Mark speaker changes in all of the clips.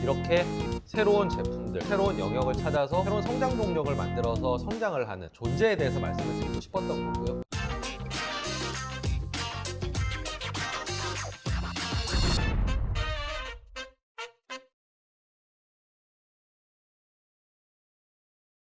Speaker 1: 이렇게 새로운 제품들, 새로운 영역을 찾아서 새로운 성장 동력을 만들어서 성장을 하는 존재에 대해서 말씀을 드리고 싶었던 거고요.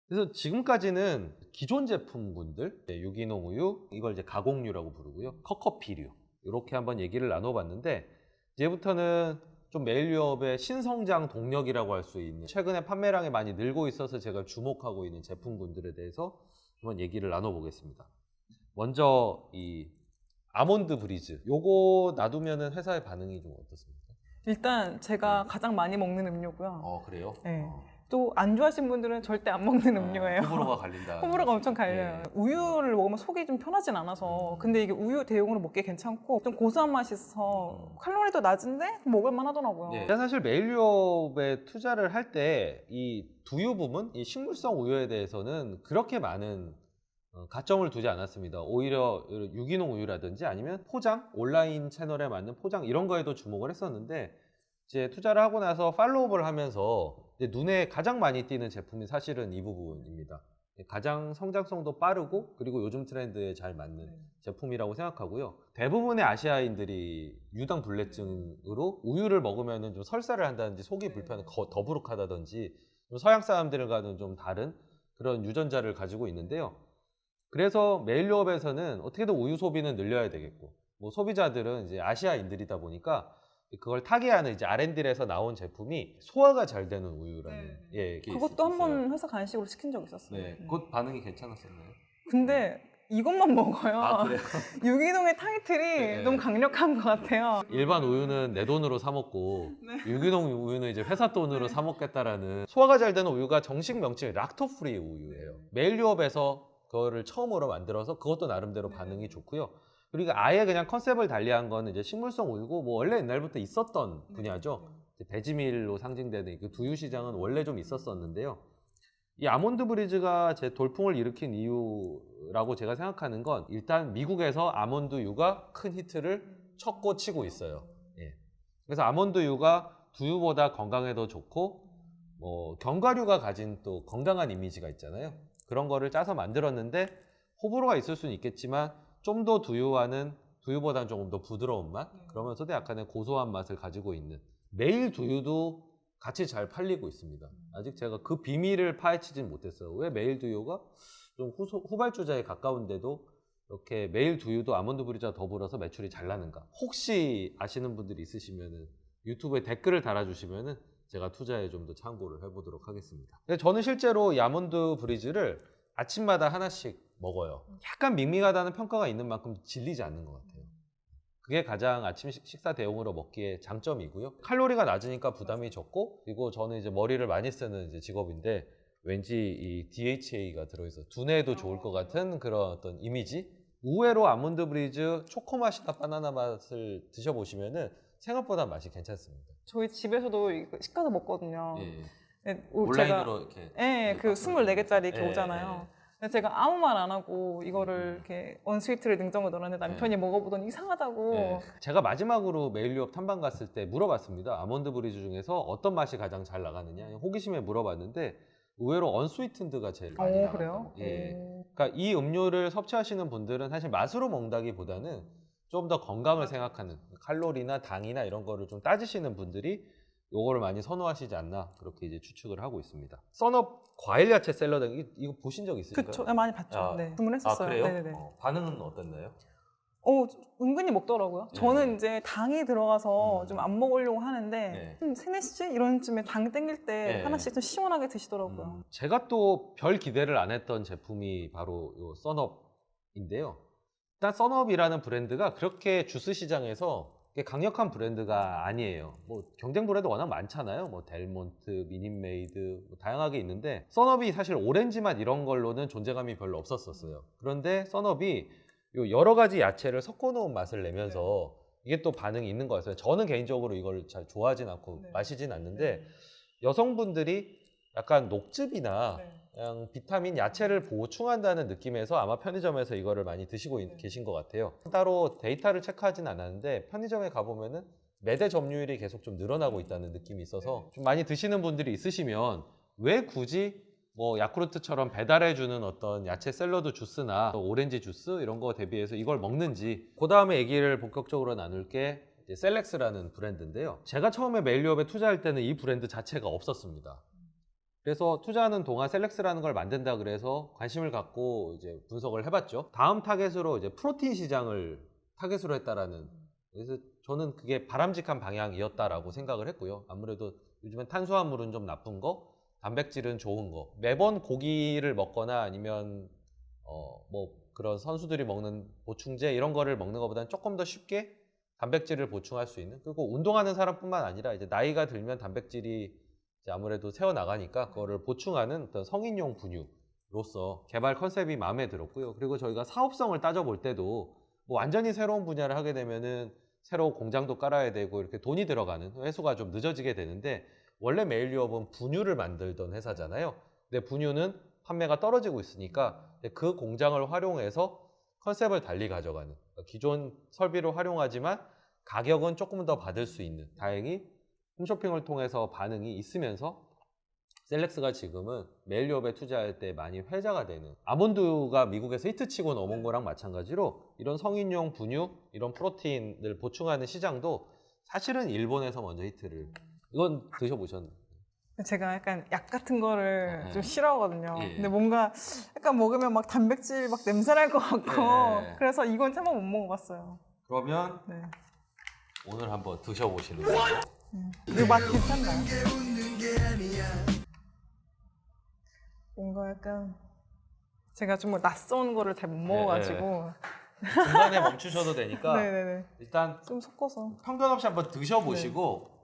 Speaker 1: 그래서 지금까지는 기존 제품군들, 유기농 우유, 이걸 이제 가공류라고 부르고요. 커커피류, 이렇게 한번 얘기를 나눠봤는데, 이제부터는 좀 메일유업의 신성장 동력이라고 할 수 있는, 최근에 판매량이 많이 늘고 있어서 제가 주목하고 있는 제품군들에 대해서 한번 얘기를 나눠보겠습니다. 먼저 이 아몬드 브리즈, 요거 놔두면은 회사의 반응이 좀 어떻습니까?
Speaker 2: 일단 제가 가장 많이 먹는 음료고요.
Speaker 1: 그래요?
Speaker 2: 네. 또 안 좋아하시는 분들은 절대 안 먹는 음료예요.
Speaker 1: 호불호가 갈린다.
Speaker 2: 호불호가 엄청 갈려요. 우유를 먹으면 속이 좀 편하진 않아서. 근데 이게 우유 대용으로 먹기 괜찮고 좀 고소한 맛이 있어서 칼로리도 낮은데 먹을만 하더라고요.
Speaker 1: 제가 사실 메일유업에 투자를 할 때 이 두유 부분, 이 식물성 우유에 대해서는 그렇게 많은 가점을 두지 않았습니다. 오히려 유기농 우유라든지 아니면 포장, 온라인 채널에 맞는 포장 이런 거에도 주목을 했었는데, 이제 투자를 하고 나서 팔로우업을 하면서 이제 눈에 가장 많이 띄는 제품이 사실은 이 부분입니다. 가장 성장성도 빠르고 그리고 요즘 트렌드에 잘 맞는 제품이라고 생각하고요. 대부분의 아시아인들이 유당불내증으로 우유를 먹으면 좀 설사를 한다든지 속이 불편해 더부룩하다든지 서양 사람들과는 좀 다른 그런 유전자를 가지고 있는데요. 그래서 메일유업에서는 어떻게든 우유 소비는 늘려야 되겠고, 뭐 소비자들은 이제 아시아인들이다 보니까 그걸 타개하는 이제 R&D에서 나온 제품이 소화가 잘 되는 우유라는 게
Speaker 2: 그것도 한번 회사 간식으로 시킨 적 있었어요.
Speaker 1: 그것 반응이 괜찮았었나요?
Speaker 2: 근데 이것만 먹어요.
Speaker 1: 그래요?
Speaker 2: 유기농의 타이틀이 너무 강력한 것 같아요.
Speaker 1: 일반 우유는 내 돈으로 사 먹고 유기농 우유는 이제 회사 돈으로 사 먹겠다라는, 소화가 잘 되는 우유가 정식 명칭이 락토프리 우유예요. 메일유업에서 그거를 처음으로 만들어서 그것도 나름대로 반응이 좋고요. 그리고 아예 그냥 컨셉을 달리한 거는 이제 식물성 우유고, 뭐 원래 옛날부터 있었던 분야죠. 배지밀로 상징되는 그 두유 시장은 원래 좀 있었었는데요. 이 아몬드 브리즈가 제 돌풍을 일으킨 이유라고 제가 생각하는 건, 일단 미국에서 아몬드유가 큰 히트를 쳤고 치고 있어요. 그래서 아몬드유가 두유보다 건강에도 좋고, 뭐 견과류가 가진 또 건강한 이미지가 있잖아요. 그런 거를 짜서 만들었는데, 호불호가 있을 수는 있겠지만 좀 더 두유보다는 조금 더 부드러운 맛, 그러면서도 약간의 고소한 맛을 가지고 있는 메일 두유도 같이 잘 팔리고 있습니다. 아직 제가 그 비밀을 파헤치진 못했어요. 왜 메일 두유가 좀 후발주자에 가까운데도 이렇게 메일 두유도 아몬드 브리즈와 더불어서 매출이 잘 나는가? 혹시 아시는 분들이 있으시면은 유튜브에 댓글을 달아주시면은 제가 투자에 좀 더 참고를 해보도록 하겠습니다. 근데 저는 실제로 이 아몬드 브리즈를 아침마다 하나씩 먹어요. 약간 밍밍하다는 평가가 있는 만큼 질리지 않는 것 같아요. 그게 가장 아침 식사 대용으로 먹기에 장점이고요. 칼로리가 낮으니까 부담이 적고, 그리고 저는 이제 머리를 많이 쓰는 이제 직업인데 왠지 이 DHA가 들어있어 두뇌에도 좋을 것 같은 그런 어떤 이미지. 의외로 아몬드 브리즈 초코 맛이나 바나나 맛을 드셔보시면은 생각보다 맛이 괜찮습니다.
Speaker 2: 저희 집에서도 이거 시켜서 먹거든요.
Speaker 1: 온라인으로 이렇게.
Speaker 2: 그 24개짜리 이렇게 오잖아요. 근데 제가 아무 말 안 하고 이거를 이렇게 언스위트를 냉장고에 넣었는데 남편이 먹어보더니 이상하다고.
Speaker 1: 제가 마지막으로 메일유업 탐방 갔을 때 물어봤습니다. 아몬드 브리즈 중에서 어떤 맛이 가장 잘 나가느냐, 호기심에 물어봤는데 의외로 언스위튼드가 제일 많이 나간다고.
Speaker 2: 그래요?
Speaker 1: 그러니까 이 음료를 섭취하시는 분들은 사실 맛으로 먹는다기보다는 좀 더 건강을 생각하는, 칼로리나 당이나 이런 거를 좀 따지시는 분들이 요거를 많이 선호하시지 않나, 그렇게 이제 추측을 하고 있습니다. 썬업 과일 야채 샐러드, 이거 보신 적 있으신가요?
Speaker 2: 그쵸. 많이 봤죠. 주문했었어요.
Speaker 1: 그래요?
Speaker 2: 네네네.
Speaker 1: 반응은 어땠나요?
Speaker 2: 은근히 먹더라고요. 저는 이제 당이 들어가서 좀 안 먹으려고 하는데 한 3, 4시 이런 쯤에 당 땡길 때 하나씩 좀 시원하게 드시더라고요.
Speaker 1: 제가 또 별 기대를 안 했던 제품이 바로 요 썬업인데요. 일단 썬업이라는 브랜드가 그렇게 주스 시장에서 강력한 브랜드가 아니에요. 뭐 경쟁 브랜드 워낙 많잖아요. 뭐 델몬트, 미닛메이드 뭐 다양하게 있는데, 썬업이 사실 오렌지 맛 이런 걸로는 존재감이 별로 없었어요. 그런데 썬업이 요 여러 가지 야채를 섞어 놓은 맛을 내면서 이게 또 반응이 있는 거였어요. 저는 개인적으로 이걸 잘 좋아하진 않고 마시진 않는데, 여성분들이 약간 녹즙이나 그냥 비타민, 야채를 보충한다는 느낌에서 아마 편의점에서 이거를 많이 드시고 계신 것 같아요. 따로 데이터를 체크하진 않았는데 편의점에 가보면은 매대 점유율이 계속 좀 늘어나고 있다는 느낌이 있어서 좀 많이 드시는 분들이 있으시면 왜 굳이 뭐 야쿠르트처럼 배달해주는 어떤 야채 샐러드 주스나 오렌지 주스 이런 거 대비해서 이걸 먹는지 그 다음에 얘기를 본격적으로 나눌 게 이제 셀렉스라는 브랜드인데요. 제가 처음에 메일유업에 투자할 때는 이 브랜드 자체가 없었습니다. 그래서 투자하는 동안 셀렉스라는 걸 만든다 그래서 관심을 갖고 이제 분석을 해봤죠. 다음 타겟으로 이제 프로틴 시장을 타겟으로 했다라는, 그래서 저는 그게 바람직한 방향이었다라고 생각을 했고요. 아무래도 요즘엔 탄수화물은 좀 나쁜 거, 단백질은 좋은 거, 매번 고기를 먹거나 아니면 뭐 그런 선수들이 먹는 보충제 이런 거를 먹는 것보다는 조금 더 쉽게 단백질을 보충할 수 있는, 그리고 운동하는 사람뿐만 아니라 이제 나이가 들면 단백질이 이제 아무래도 새어 나가니까 그거를 보충하는 어떤 성인용 분유로서 개발 컨셉이 마음에 들었고요. 그리고 저희가 사업성을 따져볼 때도 뭐 완전히 새로운 분야를 하게 되면은 새로 공장도 깔아야 되고 이렇게 돈이 들어가는 회수가 좀 늦어지게 되는데, 원래 메일유업은 분유를 만들던 회사잖아요. 근데 분유는 판매가 떨어지고 있으니까 그 공장을 활용해서 컨셉을 달리 가져가는, 그러니까 기존 설비를 활용하지만 가격은 조금 더 받을 수 있는, 다행히 홈쇼핑을 통해서 반응이 있으면서 셀렉스가 지금은 메일유업에 투자할 때 많이 회자가 되는, 아몬드가 미국에서 히트치고 넘은 거랑 마찬가지로 이런 성인용 분유, 이런 프로틴을 보충하는 시장도 사실은 일본에서 먼저 히트를, 이건 드셔보셨나요?
Speaker 2: 제가 약간 약 같은 거를
Speaker 1: 네.
Speaker 2: 좀 싫어하거든요.
Speaker 1: 예.
Speaker 2: 근데 뭔가 약간 먹으면 막 단백질 막 냄새 날 것 같고
Speaker 1: 예.
Speaker 2: 그래서 이건 참아 못 먹어봤어요.
Speaker 1: 그러면
Speaker 2: 네.
Speaker 1: 오늘 한번 드셔보시는 거예요.
Speaker 2: 이 맛 괜찮나요? 뭔가 약간 제가 좀 낯선 거를 잘 못 먹어가지고
Speaker 1: 중간에 멈추셔도 되니까
Speaker 2: 네네네.
Speaker 1: 일단
Speaker 2: 좀 섞어서
Speaker 1: 편견 없이 한번 드셔보시고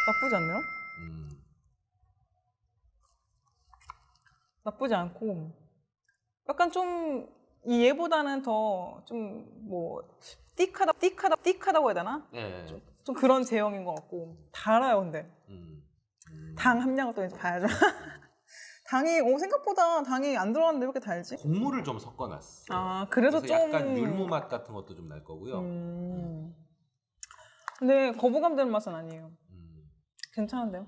Speaker 2: 나쁘지 않네요? 나쁘지 않고 약간 좀 이 얘보다는 더 좀 뭐 띡하다고 해야 되나?
Speaker 1: 네.
Speaker 2: 좀 그런 제형인 것 같고 달아요. 근데 당 함량을 또 이제 봐야죠. 당이 생각보다 당이 안 들어갔는데 왜 이렇게 달지?
Speaker 1: 곡물을 좀 섞어놨어요.
Speaker 2: 아 그래서 좀
Speaker 1: 약간 율무 맛 같은 것도 좀 날 거고요.
Speaker 2: 근데 거부감 드는 맛은 아니에요. 괜찮은데요?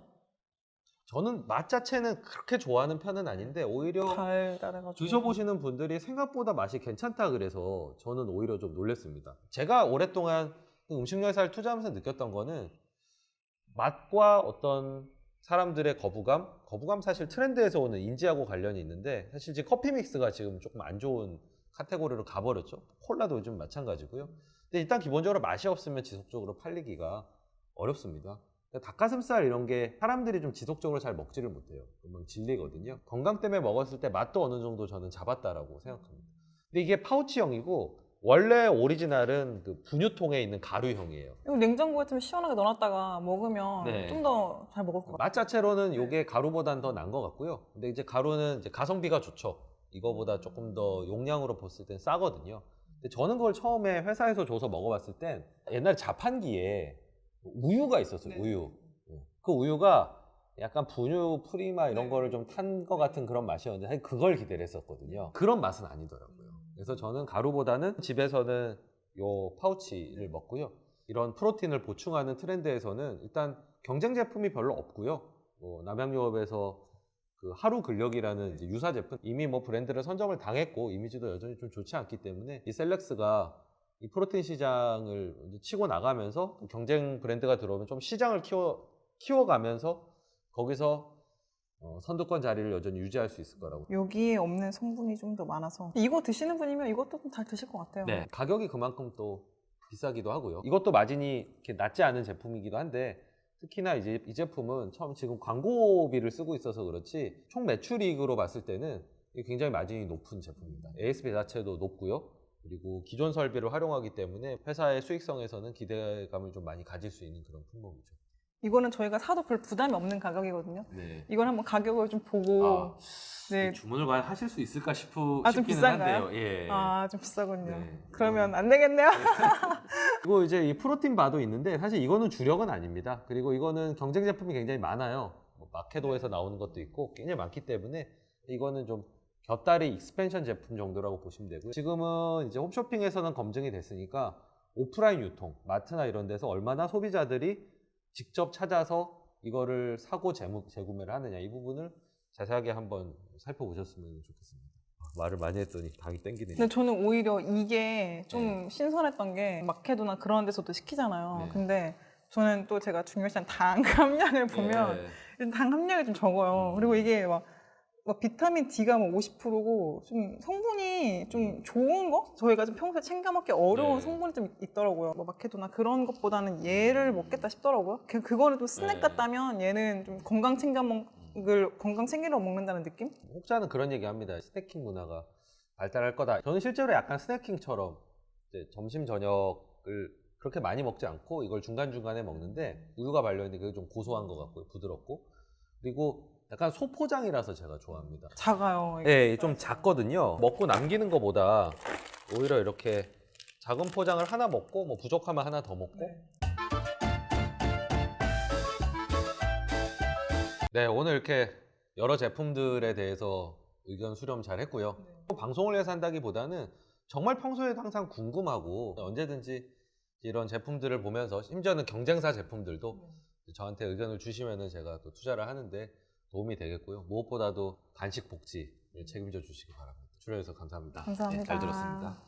Speaker 1: 저는 맛 자체는 그렇게 좋아하는 편은 아닌데 오히려
Speaker 2: 달달해가지고
Speaker 1: 드셔보시는 분들이 생각보다 맛이 괜찮다 그래서 저는 오히려 좀 놀랐습니다. 제가 오랫동안 음식료 회사를 투자하면서 느꼈던 거는 맛과 어떤 사람들의 거부감 사실 트렌드에서 오는 인지하고 관련이 있는데, 사실 지금 커피 믹스가 지금 조금 안 좋은 카테고리로 가버렸죠. 콜라도 요즘 마찬가지고요. 근데 일단 기본적으로 맛이 없으면 지속적으로 팔리기가 어렵습니다. 닭가슴살 이런 게 사람들이 좀 지속적으로 잘 먹지를 못해요. 금방 질리거든요. 건강 때문에 먹었을 때 맛도 어느 정도 저는 잡았다라고 생각합니다. 근데 이게 파우치형이고 원래 오리지널은 그 분유통에 있는 가루형이에요.
Speaker 2: 이거 냉장고에 좀 시원하게 넣어놨다가 먹으면
Speaker 1: 네.
Speaker 2: 좀 더 잘 먹을 것 같아요.
Speaker 1: 맛 자체로는 이게 가루보다는 더 나은 것 같고요. 근데 이제 가루는 이제 가성비가 좋죠. 이거보다 조금 더 용량으로 봤을 땐 싸거든요. 근데 저는 그걸 처음에 회사에서 줘서 먹어봤을 땐 옛날에 자판기에 우유가 있었어요. 우유. 그 우유가 약간 분유 프리마 이런 거를 좀 탄 것 같은 그런 맛이었는데 사실 그걸 기대를 했었거든요. 그런 맛은 아니더라고요. 그래서 저는 가루보다는 집에서는 요 파우치를 먹고요. 이런 프로틴을 보충하는 트렌드에서는 일단 경쟁 제품이 별로 없고요. 뭐 남양유업에서 그 하루 근력이라는 이제 유사 제품, 이미 뭐 브랜드를 선점을 당했고 이미지도 여전히 좀 좋지 않기 때문에 이 셀렉스가 이 프로틴 시장을 치고 나가면서 경쟁 브랜드가 들어오면 좀 시장을 키워가면서 거기서 선두권 자리를 여전히 유지할 수 있을 거라고.
Speaker 2: 여기에 없는 성분이 좀 더 많아서 이거 드시는 분이면 이것도 좀 잘 드실 것 같아요.
Speaker 1: 네, 가격이 그만큼 또 비싸기도 하고요. 이것도 마진이 이렇게 낮지 않은 제품이기도 한데 특히나 이제 이 제품은 처음 지금 광고비를 쓰고 있어서 그렇지 총 매출이익으로 봤을 때는 굉장히 마진이 높은 제품입니다. ASP 자체도 높고요. 그리고 기존 설비를 활용하기 때문에 회사의 수익성에서는 기대감을 좀 많이 가질 수 있는 그런 품목이죠.
Speaker 2: 이거는 저희가 사도 별 부담이 없는 가격이거든요.
Speaker 1: 네.
Speaker 2: 이건 한번 가격을 좀 보고 네.
Speaker 1: 주문을 과연 하실 수 있을까
Speaker 2: 좀
Speaker 1: 싶기는
Speaker 2: 비싼가요?
Speaker 1: 한데요. 예.
Speaker 2: 좀 비싸군요.
Speaker 1: 네.
Speaker 2: 그러면 안 되겠네요.
Speaker 1: 그리고 이제 이 프로틴 바도 있는데 사실 이거는 주력은 아닙니다. 그리고 이거는 경쟁 제품이 굉장히 많아요. 뭐 마케도에서 나오는 것도 있고 굉장히 많기 때문에 이거는 좀 곁다리 익스펜션 제품 정도라고 보시면 되고요. 지금은 이제 홈쇼핑에서는 검증이 됐으니까 오프라인 유통, 마트나 이런 데서 얼마나 소비자들이 직접 찾아서 이거를 사고 재구매를 하느냐, 이 부분을 자세하게 한번 살펴보셨으면 좋겠습니다. 말을 많이 했더니 당이 땡기네요.
Speaker 2: 근데 저는 오히려 이게 좀 신선했던 게 마케도나 그런 데서도 시키잖아요.
Speaker 1: 네.
Speaker 2: 근데 저는 또 제가 중요시한 당 함량을 보면 일단 당 함량이 좀 적어요. 그리고 이게 막 비타민 D가 뭐 50%고 좀 성분이 좀 좋은 거? 저희가 좀 평소에 챙겨 먹기 어려운 성분이 좀 있더라고요. 뭐 마케도나 그런 것보다는 얘를 먹겠다 싶더라고요. 그거는 좀 스낵 같다면 얘는 좀 건강 챙기러 먹는다는 느낌?
Speaker 1: 혹자는 그런 얘기 합니다. 스낵킹 문화가 발달할 거다. 저는 실제로 약간 스낵킹처럼 이제 점심 저녁을 그렇게 많이 먹지 않고 이걸 중간중간에 먹는데 우유가 발려있는데 그게 좀 고소한 것 같고요. 부드럽고. 그리고 약간 소포장이라서 제가 좋아합니다.
Speaker 2: 작아요.
Speaker 1: 네, 좀 작거든요. 먹고 남기는 것보다 오히려 이렇게 작은 포장을 하나 먹고 뭐 부족하면 하나 더 먹고. 네, 오늘 이렇게 여러 제품들에 대해서 의견 수렴 잘 했고요. 방송을 위해서 한다기보다는 정말 평소에도 항상 궁금하고 언제든지 이런 제품들을 보면서 심지어는 경쟁사 제품들도 저한테 의견을 주시면은 제가 또 투자를 하는데 도움이 되겠고요. 무엇보다도 간식 복지를 책임져 주시기 바랍니다. 출연해주셔서 감사합니다.
Speaker 2: 감사합니다.
Speaker 1: 네, 잘 들었습니다.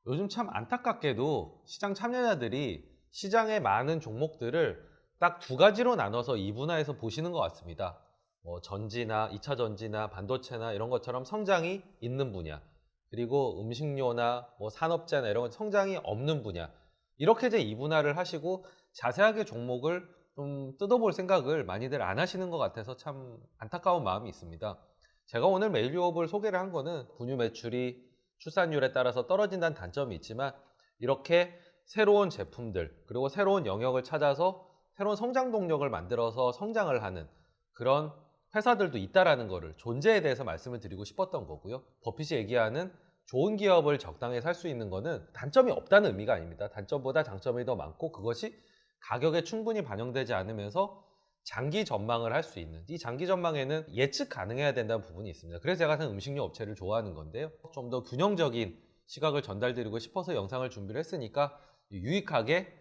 Speaker 1: 요즘 참 안타깝게도 시장 참여자들이 시장의 많은 종목들을 딱 두 가지로 나눠서 이분화해서 보시는 것 같습니다. 뭐 전지나 2차 전지나 반도체나 이런 것처럼 성장이 있는 분야, 그리고 음식료나 뭐 산업재나 이런 것 성장이 없는 분야, 이렇게 이제 이분화를 하시고 자세하게 종목을 좀 뜯어볼 생각을 많이들 안 하시는 것 같아서 참 안타까운 마음이 있습니다. 제가 오늘 메일유업을 소개를 한 거는 분유 매출이 출산율에 따라서 떨어진다는 단점이 있지만 이렇게 새로운 제품들 그리고 새로운 영역을 찾아서 새로운 성장 동력을 만들어서 성장을 하는 그런 회사들도 있다라는 거를 존재에 대해서 말씀을 드리고 싶었던 거고요. 버핏이 얘기하는 좋은 기업을 적당히 살 수 있는 거는 단점이 없다는 의미가 아닙니다. 단점보다 장점이 더 많고 그것이 가격에 충분히 반영되지 않으면서 장기 전망을 할 수 있는, 이 장기 전망에는 예측 가능해야 된다는 부분이 있습니다. 그래서 제가 음식료 업체를 좋아하는 건데요. 좀 더 균형적인 시각을 전달드리고 싶어서 영상을 준비를 했으니까 유익하게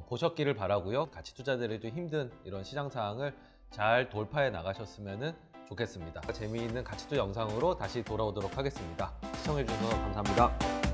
Speaker 1: 보셨기를 바라고요. 가치 투자들에도 힘든 이런 시장 상황을 잘 돌파해 나가셨으면 좋겠습니다. 재미있는 가치투 영상으로 다시 돌아오도록 하겠습니다. 시청해주셔서 감사합니다.